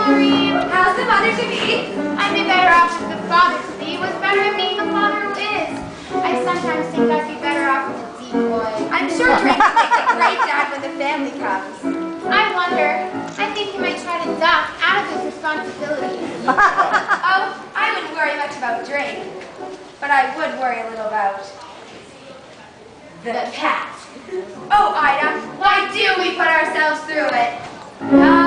Maureen. How's the mother-to-be? I'd be better off if the father-to-be was better at being the father who is. I sometimes think I'd be better off with a decoy. I'm sure Drake will make a great dad when the family comes. I wonder. I think he might try to duck out of his responsibilities. Oh, I wouldn't worry much about Drake. But I would worry a little about the cat. Oh, Ida, why do we put ourselves through it?